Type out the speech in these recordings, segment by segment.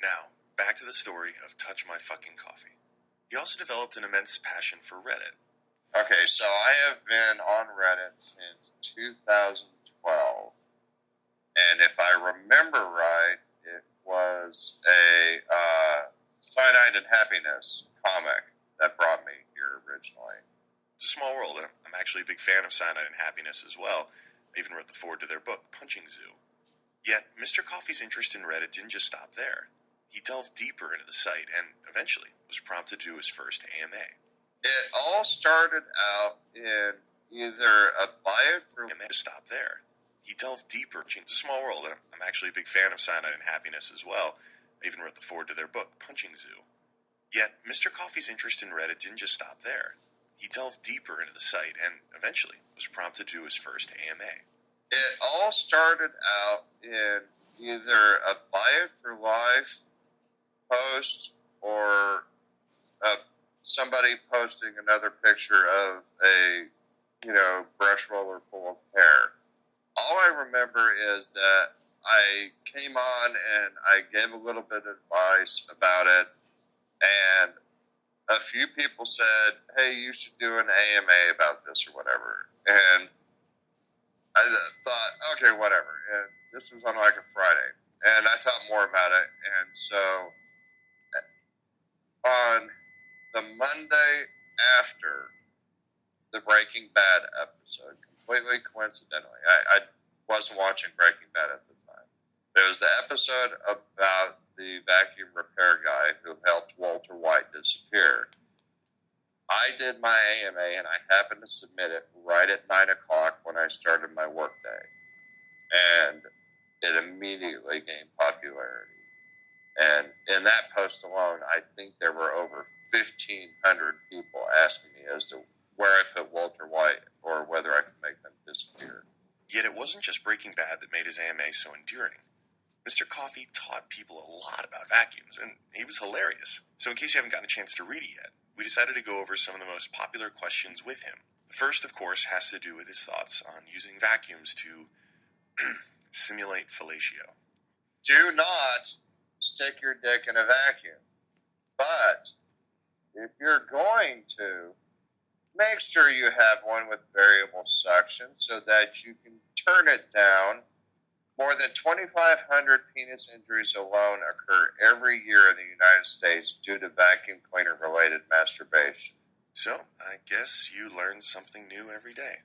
Now, back to the story of Touch My Fucking Coffee. He also developed an immense passion for Reddit. Okay, so I have been on Reddit since 2012. And if I remember right, it was a Cyanide and Happiness comic that brought me here originally. It's a small world. I'm actually a big fan of Cyanide and Happiness as well. I even wrote the foreword to their book, Punching Zoo. Yet, Mr. Coffee's interest in Reddit didn't just stop there. He delved deeper into the site and eventually was prompted to do his first AMA. It all started out in either a buy it for... And then to stop there. He delved deeper. It's a small world. I'm actually a big fan of Cyanide and Happiness as well. I even wrote the foreword to their book, Punching Zoo. Yet, Mr. Coffee's interest in Reddit didn't just stop there. He delved deeper into the site and eventually was prompted to do his first AMA. It all started out in either a buy it for life post or somebody posting another picture of a, brush roller full of hair. All I remember is that I came on and I gave a little bit of advice about it, and a few people said, hey, you should do an AMA about this or whatever. And I thought, okay, whatever. And this was on like a Friday. And I thought more about it. And so on the Monday after the Breaking Bad episode, completely coincidentally, I wasn't watching Breaking Bad at the time. There was the episode about the vacuum repair guy who helped Walter White disappear. I did my AMA and I happened to submit it right at 9 o'clock when I started my workday. And it immediately gained popularity. And in that post alone, I think there were over 1,500 people asking me as to where I put Walter White or whether I could make them disappear. Yet it wasn't just Breaking Bad that made his AMA so endearing. Mr. Coffee taught people a lot about vacuums, and he was hilarious. So in case you haven't gotten a chance to read it yet, we decided to go over some of the most popular questions with him. The first, of course, has to do with his thoughts on using vacuums to simulate fellatio. Do not stick your dick in a vacuum. But if you're going to, make sure you have one with variable suction so that you can turn it down. More than 2,500 penis injuries alone occur every year in the United States due to vacuum cleaner-related masturbation. So, I guess you learn something new every day.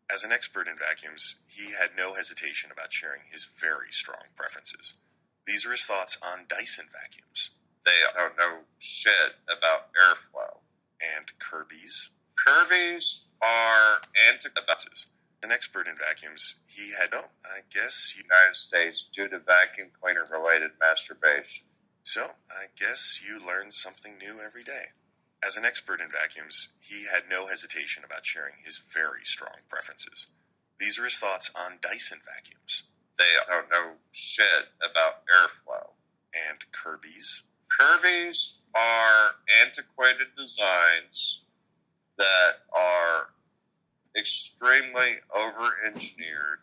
As an expert in vacuums, he had no hesitation about sharing his very strong preferences. These are his thoughts on Dyson vacuums. They don't know shit about airflow. And Kirby's? Kirby's are anti-vacuums. An expert in vacuums, he had United States due to vacuum cleaner-related masturbation. So, I guess you learn something new every day. As an expert in vacuums, he had no hesitation about sharing his very strong preferences. These are his thoughts on Dyson vacuums. They don't know shit about airflow. And Kirby's? Kirby's are antiquated designs that are extremely over-engineered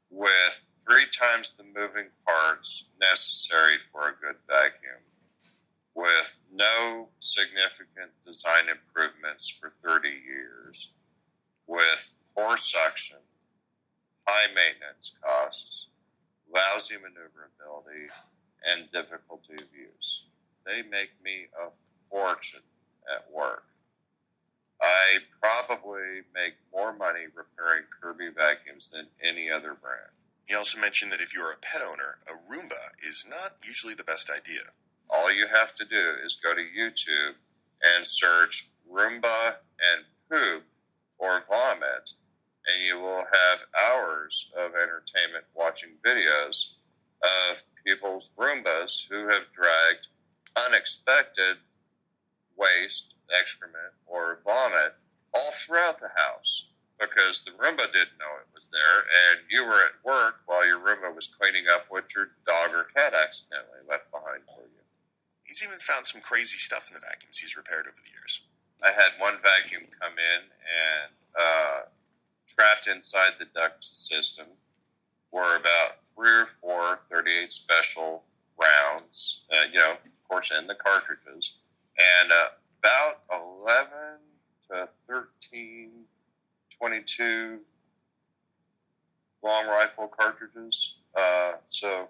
with 3 times the moving parts necessary for a good vacuum, with no significant design improvements for 30 years, with poor suction, high maintenance costs, lousy maneuverability, and difficulty of use. They make me a fortune at work. I probably make more money repairing Kirby vacuums than any other brand. He also mentioned that if you're a pet owner, a Roomba is not usually the best idea. All you have to do is go to YouTube and search Roomba and poop or vomit, and you will have hours of entertainment watching videos of people's Roombas who have dragged unexpected waste, excrement, or vomit all throughout the house because the Roomba didn't know it was there and you were at work while your Roomba was cleaning up what your dog or cat accidentally left behind for you. He's even found some crazy stuff in the vacuums he's repaired over the years. I had one vacuum come in and trapped inside the duct system were about 3 or 4 38 special rounds, of course, in the cartridges, and about 11 to 13, 22 long rifle cartridges. So,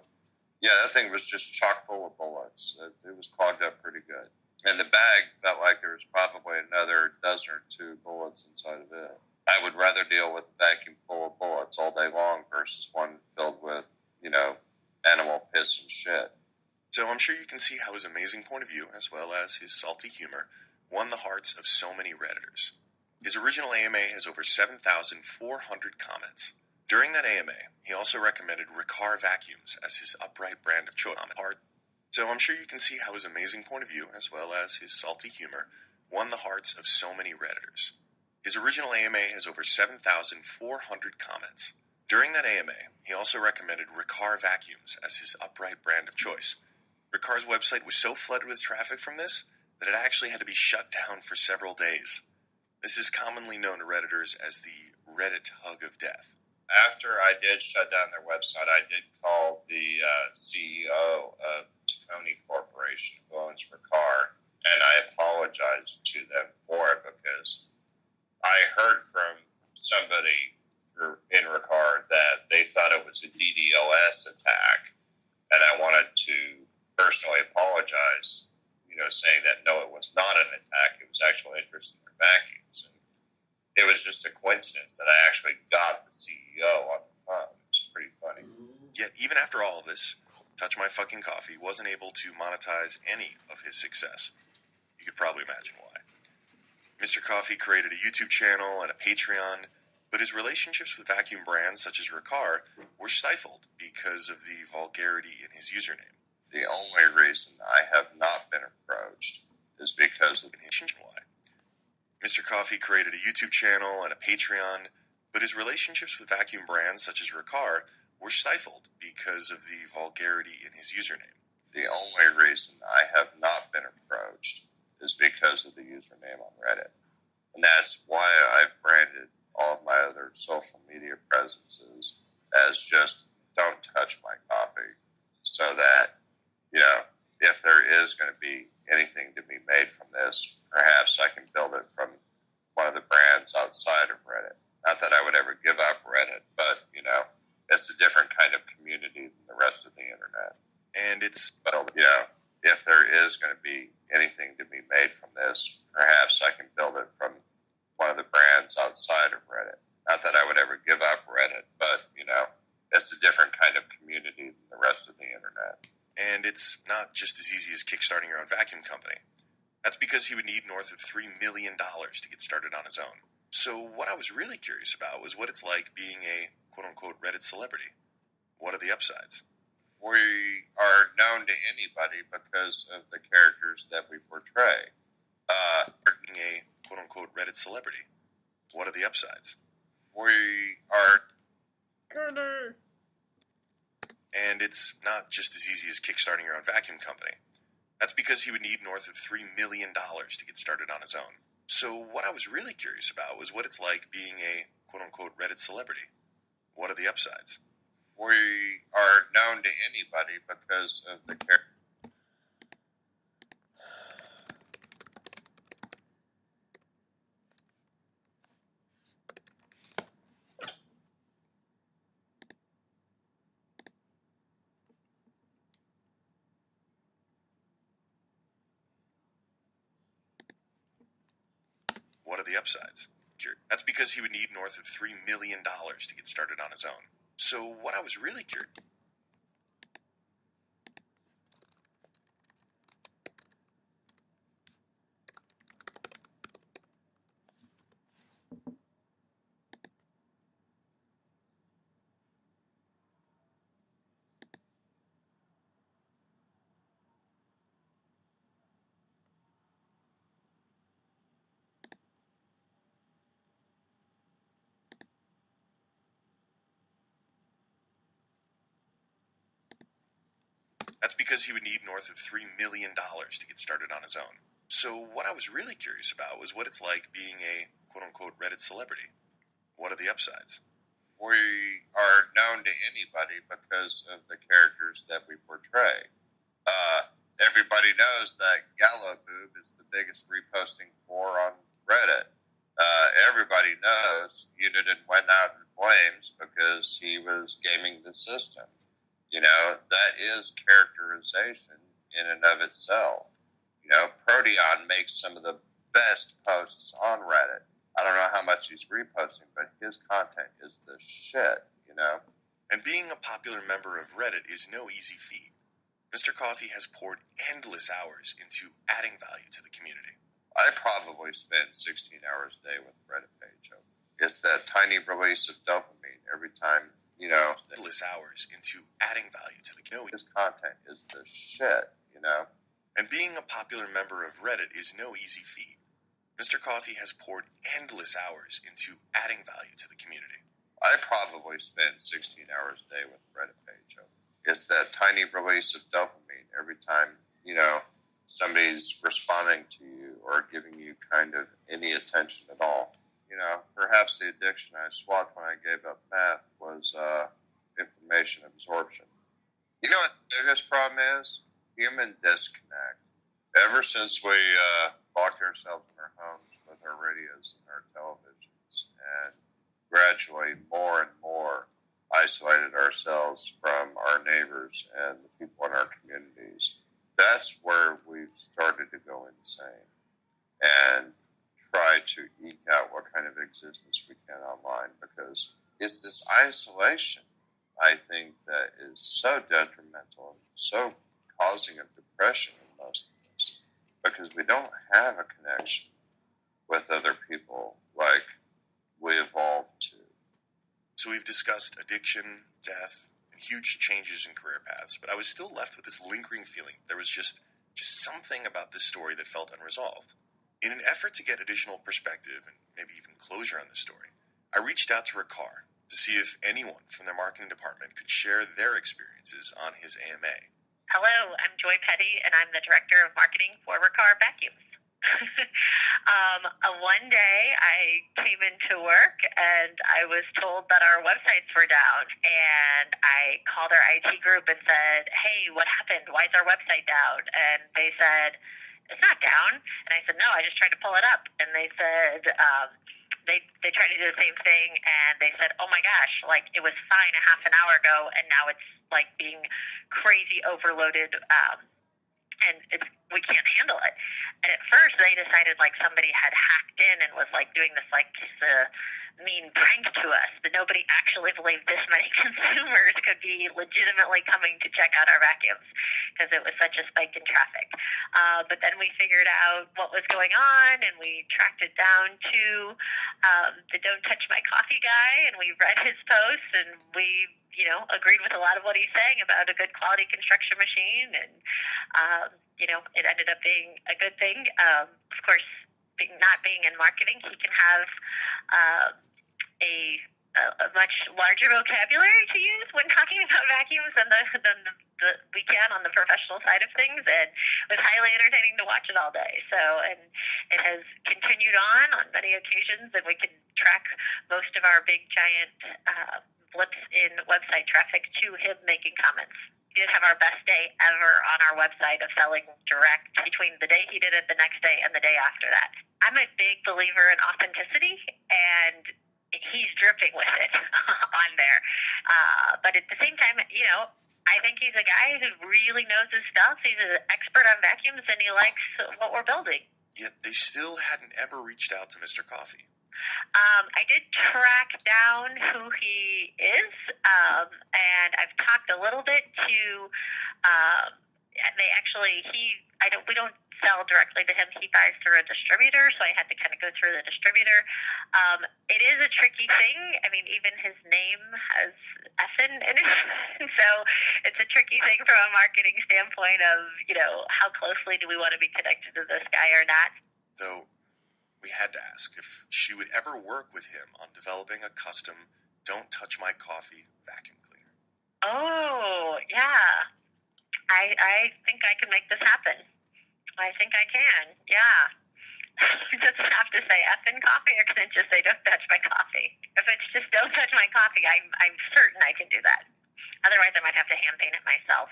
yeah, that thing was just chock full of bullets. It was clogged up pretty good. And the bag felt like there was probably another dozen or two bullets inside of it. I would rather deal with a vacuum full of bullets all day long versus one filled with, animal piss and shit. So I'm sure you can see how his amazing point of view, as well as his salty humor, won the hearts of so many Redditors. His original AMA has over 7,400 comments. During that AMA, he also recommended Riccar vacuums as his upright brand of choice. So I'm sure you can see how his amazing point of view, as well as his salty humor, won the hearts of so many Redditors. His original AMA has over 7,400 comments. During that AMA, he also recommended Riccar vacuums as his upright brand of choice. Riccar's website was so flooded with traffic from this that it actually had to be shut down for several days. This is commonly known to Redditors as the Reddit hug of death. After I did shut down their website, I did call the CEO of Tacony Corporation, who owns Riccar, and I apologized to them for it because I heard from somebody in Riccar that they thought it was a DDoS attack, and I wanted to personally apologize, saying that no, it was not an attack. It was actual interest in their vacuums. And it was just a coincidence that I actually got the CEO on the phone. It was pretty funny. Yet, even after all of this, Touch My Fucking Coffee wasn't able to monetize any of his success. You could probably imagine why. Mr. Coffee created a YouTube channel and a Patreon, but his relationships with vacuum brands such as Riccar were stifled because of the vulgarity in his username. The only reason I have not been approached is because of why. Mr. Coffee created a YouTube channel and a Patreon, but his relationships with vacuum brands such as Riccar were stifled because of the vulgarity in his username. The only reason I have not been approached is because of the username on Reddit. And that's why I've branded all of my other social media presences as just don't touch my coffee, so that, if there is going to be anything to be made from this, perhaps I can build it from one of the brands outside of Reddit. Not that I would ever give up Reddit, but, it's a different kind of community than the rest of the internet. And but, if there is going to be anything to be made from this, perhaps I can build it from one of the brands outside of Reddit. Not that I would ever give up Reddit, but, it's a different kind of community than the rest of the internet. And it's not just as easy as kickstarting your own vacuum company. That's because he would need north of $3 million to get started on his own. So what I was really curious about was what it's like being a quote-unquote Reddit celebrity. What are the upsides? We are known to anybody because of the characters that we portray. Being a quote-unquote Reddit celebrity. What are the upsides? We are... And it's not just as easy as kickstarting your own vacuum company. That's because he would need north of $3 million to get started on his own. So what I was really curious about was what it's like being a quote-unquote Reddit celebrity. What are the upsides? We are known to anybody because of the character. What are the upsides? That's because he would need north of $3 million to get started on his own. So what I was really curious... That's because he would need north of $3 million to get started on his own. So what I was really curious about was what it's like being a quote-unquote Reddit celebrity. What are the upsides? we are known to anybody because of the characters that we portray. Everybody knows that Gallo Boob is the biggest reposting whore on Reddit. Everybody knows Uniden went out in flames because he was gaming the system. That is characterization in and of itself. Proteon makes some of the best posts on Reddit. I don't know how much he's reposting, but his content is the shit, And being a popular member of Reddit is no easy feat. Mr. Coffee has poured endless hours into adding value to the community. I probably spend 16 hours a day with the Reddit page. It's that tiny release of dopamine every time, Endless hours into adding value to the community. His content is the shit, And being a popular member of Reddit is no easy feat. Mr. Coffee has poured endless hours into adding value to the community. I probably spend 16 hours a day with the Reddit page. It's that tiny release of dopamine every time, somebody's responding to you or giving you kind of any attention at all. Perhaps the addiction I swapped when I gave up math was information absorption. You know what the biggest problem is? Human disconnect. Ever since we locked ourselves in our homes with our radios and our televisions and gradually more and more isolated ourselves from our neighbors and the people in our communities, that's where we've started to go insane and try to eke out what kind of existence we can online, because it's this isolation, I think, that is so detrimental and so causing of depression in most of us, because we don't have a connection with other people like we evolved to. So we've discussed addiction, death, and huge changes in career paths, but I was still left with this lingering feeling there was just something about this story that felt unresolved. In an effort to get additional perspective and maybe even closure on the story, I reached out to Ricard to see if anyone from their marketing department could share their experiences on his AMA. Hello, I'm Joy Petty, and I'm the Director of Marketing for Ricard Vacuums. One day I came into work and I was told that our websites were down, and I called our IT group and said, hey, what happened? Why is our website down? And they said, it's not down. And I said, no, I just tried to pull it up. And they said, they tried to do the same thing, and they said, oh my gosh, like it was fine a half an hour ago, and now it's like being crazy overloaded, and we can't handle it. And at first they decided like somebody had hacked in and was like doing this like mean prank to us, but nobody actually believed this many consumers could be legitimately coming to check out our vacuums because it was such a spike in traffic. But then we figured out what was going on, and we tracked it down to the Don't Touch My Coffee guy, and we read his posts, and we agreed with a lot of what he's saying about a good quality construction machine, and it ended up being a good thing. Of course, not being in marketing, he can have a much larger vocabulary to use when talking about vacuums than we can on the professional side of things, and it was highly entertaining to watch it all day. So, and it has continued on many occasions, and we can track most of our big giant blips in website traffic to him making comments. We did have our best day ever on our website of selling direct between the day he did it, the next day, and the day after that. I'm a big believer in authenticity, and he's dripping with it on there. But at the same time, I think he's a guy who really knows his stuff. He's an expert on vacuums, and he likes what we're building. Yet they still hadn't ever reached out to Mr. Coffee. I did track down who he is, and I've talked a little bit to. We don't sell directly to him. He buys through a distributor, so I had to kind of go through the distributor. It is a tricky thing. I mean, even his name has effin in it, so it's a tricky thing from a marketing standpoint of how closely do we want to be connected to this guy or not. Though we had to ask if she would ever work with him on developing a custom Don't Touch My Coffee vacuum cleaner. Oh, yeah. I think I can make this happen. I think I can, yeah. Does it have to say effing coffee, or can it just say don't touch my coffee? If it's just don't touch my my coffee, I'm certain I can do that. Otherwise, I might have to hand paint it myself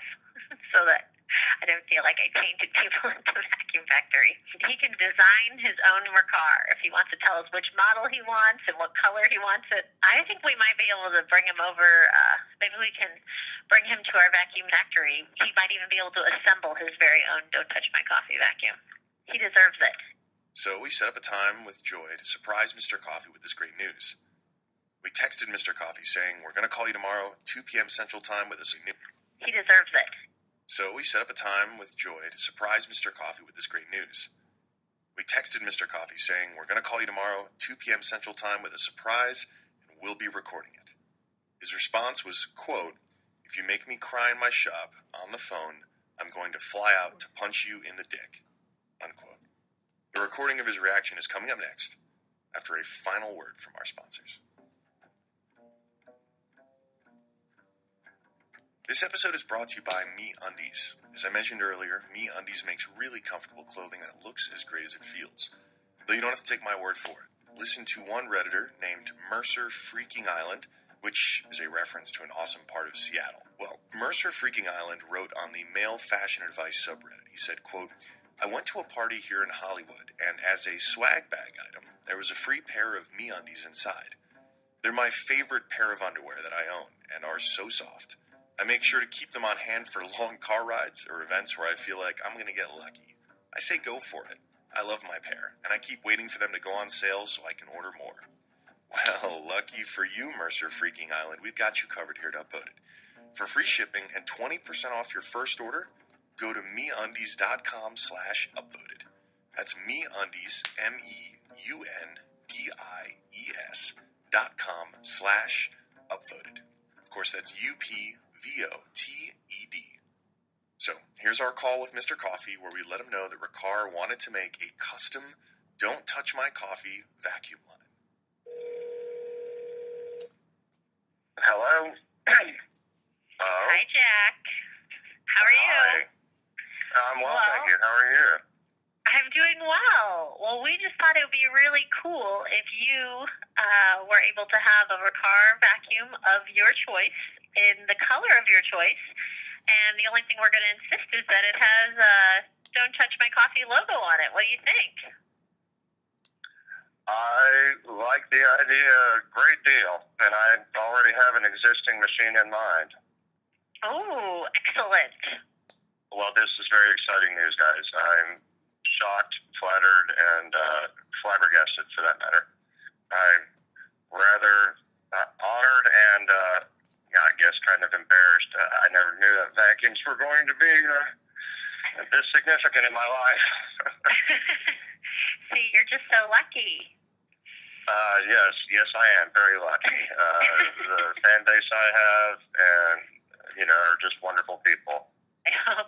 so that I don't feel like I tainted people at the vacuum factory. He can design his own car if he wants to tell us which model he wants and what color he wants it. I think we might be able to bring him over. Maybe we can bring him to our vacuum factory. He might even be able to assemble his very own Don't Touch My Coffee vacuum. He deserves it. So we set up a time with Joy to surprise Mr. Coffee with this great news. We texted Mr. Coffee saying, we're going to call you tomorrow, 2 p.m. Central Time with this new... He deserves it. So we set up a time with Joy to surprise Mr. Coffee with this great news. We texted Mr. Coffee saying, we're going to call you tomorrow, 2 p.m. Central Time with a surprise, and we'll be recording it. His response was, quote, if you make me cry in my shop, on the phone, I'm going to fly out to punch you in the dick, unquote. The recording of his reaction is coming up next, after a final word from our sponsors. This episode is brought to you by MeUndies. As I mentioned earlier, MeUndies makes really comfortable clothing that looks as great as it feels. Though you don't have to take my word for it. Listen to one Redditor named Mercer Freaking Island, which is a reference to an awesome part of Seattle. Well, Mercer Freaking Island wrote on the Male Fashion Advice subreddit. He said, quote, I went to a party here in Hollywood, and as a swag bag item, there was a free pair of MeUndies inside. They're my favorite pair of underwear that I own, and are so soft. I make sure to keep them on hand for long car rides or events where I feel like I'm going to get lucky. I say go for it. I love my pair, and I keep waiting for them to go on sale so I can order more. Well, lucky for you, Mercer Freaking Island, we've got you covered here at Upvoted. For free shipping and 20% off your first order, go to MeUndies.com/upvoted. That's MeUndies, MEUNDIES.com/upvoted. Of course, that's UPVOTED. So, here's our call with Mr. Coffee, where we let him know that Ricard wanted to make a custom Don't Touch My Coffee vacuum line. Hello? Hi, Jack. How are you? I'm well, thank you. How are you? I'm doing well. Well, we just thought it would be really cool if you were able to have a Ricard vacuum of your choice in the color of your choice. And the only thing we're going to insist is that it has Don't Touch My Coffee logo on it. What do you think? I like the idea a great deal, and I already have an existing machine in mind. Oh, excellent. Well, this is very exciting news, guys. I'm shocked, flattered, and flabbergasted, for that matter. I'm rather honored and, I guess, kind of embarrassed. I never knew that vacuums were going to be this significant in my life. See, you're just so lucky. Yes, I am very lucky. The fan base I have, and are just wonderful people. I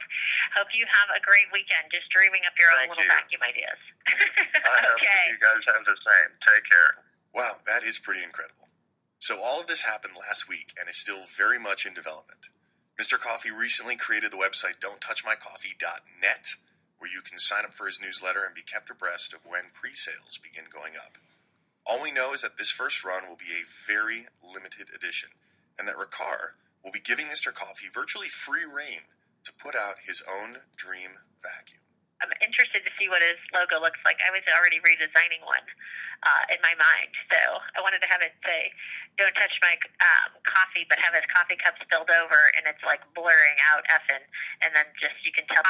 hope you have a great weekend, just dreaming up your own little vacuum ideas. I hope you guys have the same. Take care. Wow, that is pretty incredible. So all of this happened last week and is still very much in development. Mr. Coffee recently created the website don'ttouchmycoffee.net, where you can sign up for his newsletter and be kept abreast of when pre-sales begin going up. All we know is that this first run will be a very limited edition, and that Ricard will be giving Mr. Coffee virtually free reign to put out his own dream vacuum. I'm interested to see what his logo looks like. I was already redesigning one in my mind, so I wanted to have it say, Don't Touch My Coffee, but have his coffee cup spilled over, and it's like blurring out effing, and then just you can tell.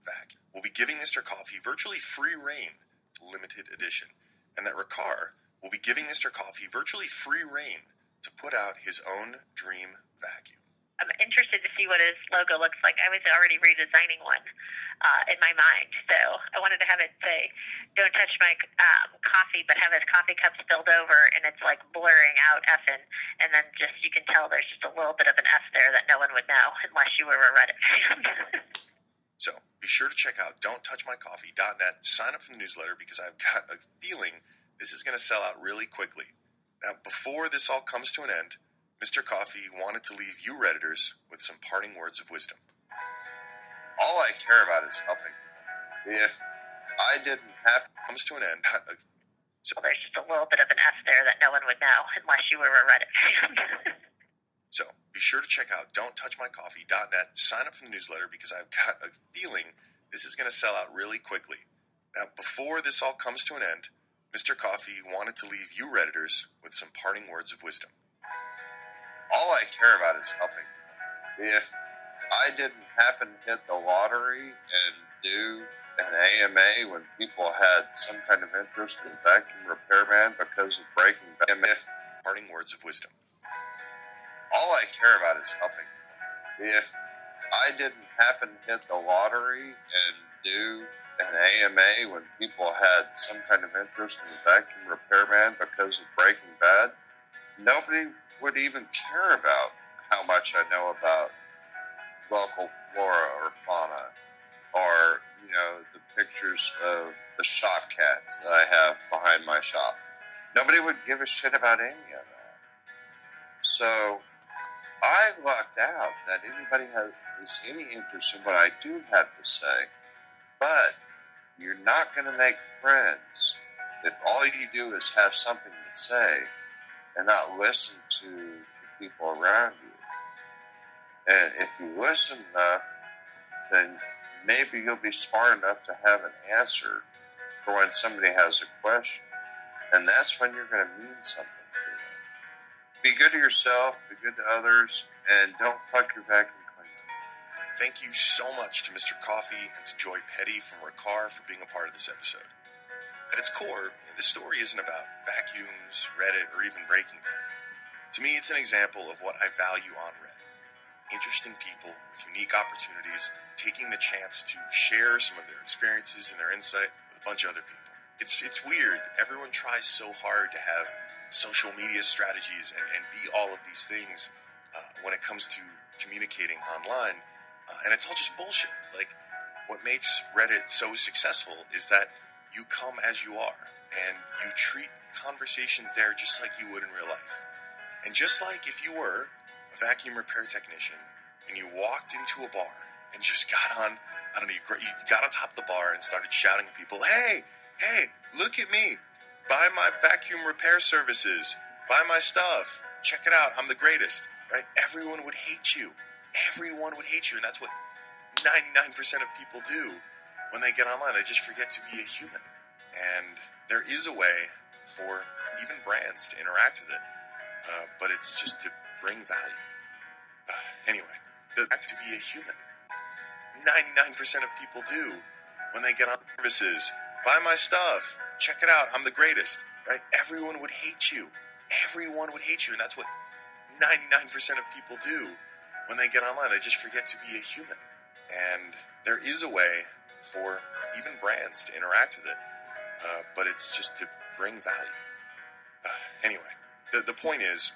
Vac will be giving Mr. Coffee virtually free reign to limited edition, and that Ricard will be giving Mr. Coffee virtually free reign to put out his own dream vacuum. I'm interested to see what his logo looks like. I was already redesigning one in my mind, so I wanted to have it say, Don't Touch My Coffee, but have his coffee cup spilled over, and it's like blurring out effing, and then just you can tell there's just a little bit of an F there that no one would know unless you were a Reddit fan. So be sure to check out don'ttouchmycoffee.net, sign up for the newsletter, because I've got a feeling this is going to sell out really quickly. Now, before this all comes to an end, Mr. Coffee wanted to leave you Redditors with some parting words of wisdom. All I care about is helping people. If I didn't have comes to an end, So there's just a little bit of an S there that no one would know unless you were a Reddit fan. So be sure to check out don'ttouchmycoffee.net, sign up for the newsletter because I've got a feeling this is going to sell out really quickly. Now, before this all comes to an end, Mr. Coffee wanted to leave you Redditors with some parting words of wisdom. All I care about is helping. If I didn't happen to hit the lottery and do an AMA when people had some kind of interest in vacuum repairman because of Breaking Bad, Parting words of wisdom. all I care about is helping. If I didn't happen to hit the lottery and do an AMA when people had some kind of interest in vacuum repairman because of Breaking Bad, nobody would even care about how much I know about local flora or fauna, or, you know, the pictures of the shop cats that I have behind my shop. Nobody would give a shit about any of that. So I lucked out that anybody has any interest in what I do have to say. But you're not going to make friends if all you do is have something to say and not listen to the people around you. And if you listen enough, then maybe you'll be smart enough to have an answer for when somebody has a question. And that's when you're going to mean something to them. Be good to yourself, be good to others, and don't fuck your vacuum cleaner. Thank you so much to Mr. Coffee and to Joy Petty from Ricard for being a part of this episode. At its core, the story isn't about vacuums, Reddit, or even Breaking Bad. To me, it's an example of what I value on Reddit. Interesting people with unique opportunities taking the chance to share some of their experiences and their insight with a bunch of other people. It's weird. Everyone tries so hard to have social media strategies and be all of these things when it comes to communicating online. And it's all just bullshit. Like, what makes Reddit so successful is that you come as you are, and you treat conversations there just like you would in real life. And just like if you were a vacuum repair technician and you walked into a bar and just got on, I don't know, you got on top of the bar and started shouting at people, hey, look at me, buy my vacuum repair services, buy my stuff, check it out, I'm the greatest, right? Everyone would hate you. Everyone would hate you, and that's what 99% of people do when they get online. They just forget to be a human. And there is a way for even brands to interact with it, but it's just to bring value. Anyway, the fact to be a human. 99% of people do when they get on services. Buy my stuff. Check it out. I'm the greatest. Right? Everyone would hate you. Everyone would hate you. And that's what 99% of people do when they get online. They just forget to be a human. And there is a way for even brands to interact with it, but it's just to bring value. Anyway, the point is,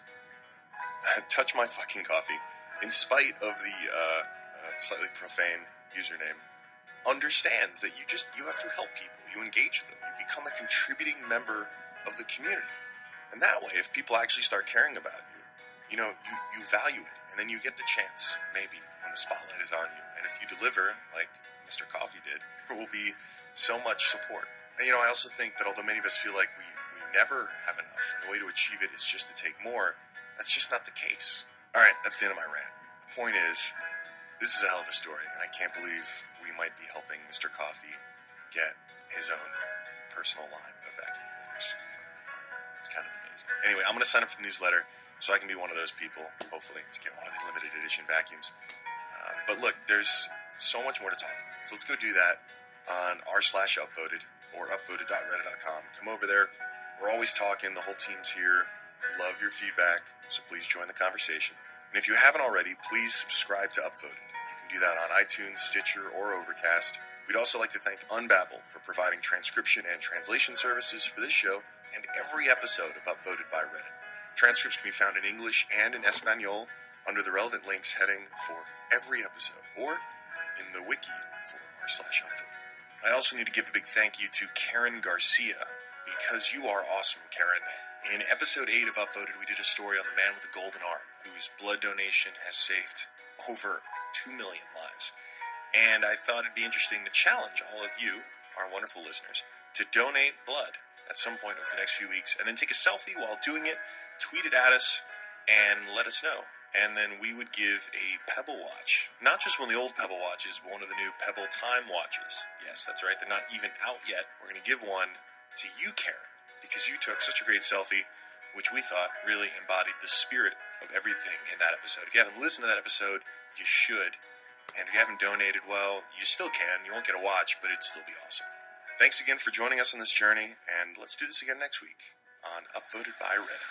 touch my fucking coffee, in spite of the slightly profane username, understands that you have to help people, you engage with them, you become a contributing member of the community. And that way, if people actually start caring about you, you value it, and then you get the chance, maybe, when the spotlight is on you. And if you deliver, like Mr. Coffee did, there will be so much support. And, I also think that although many of us feel like we never have enough, and the way to achieve it is just to take more, that's just not the case. All right, that's the end of my rant. The point is, this is a hell of a story, and I can't believe we might be helping Mr. Coffee get his own personal line of vacuum cleaners from Ricard. It's kind of amazing. Anyway, I'm going to sign up for the newsletter so I can be one of those people, hopefully, to get one of the limited edition vacuums. But look, there's so much more to talk about. So let's go do that on r/upvoted or upvoted.reddit.com. Come over there. We're always talking. The whole team's here. Love your feedback, so please join the conversation. And if you haven't already, please subscribe to Upvoted. You can do that on iTunes, Stitcher, or Overcast. We'd also like to thank Unbabble for providing transcription and translation services for this show and every episode of Upvoted by Reddit. Transcripts can be found in English and in Espanol under the relevant links heading for every episode, or in the wiki for r/upvoted. I also need to give a big thank you to Karen Garcia, because you are awesome, Karen. In episode 8 of Upvoted, we did a story on the man with the golden arm, whose blood donation has saved over 2 million lives. And I thought it'd be interesting to challenge all of you, our wonderful listeners, to donate blood at some point over the next few weeks, and then take a selfie while doing it, tweet it at us, and let us know. And then we would give a Pebble watch. Not just one of the old Pebble watches, but one of the new Pebble Time watches. Yes, that's right. They're not even out yet. We're going to give one to you, Karen, because you took such a great selfie, which we thought really embodied the spirit of everything in that episode. If you haven't listened to that episode, you should. And if you haven't donated, well, you still can. You won't get a watch, but it'd still be awesome. Thanks again for joining us on this journey, and let's do this again next week on Upvoted by Reddit.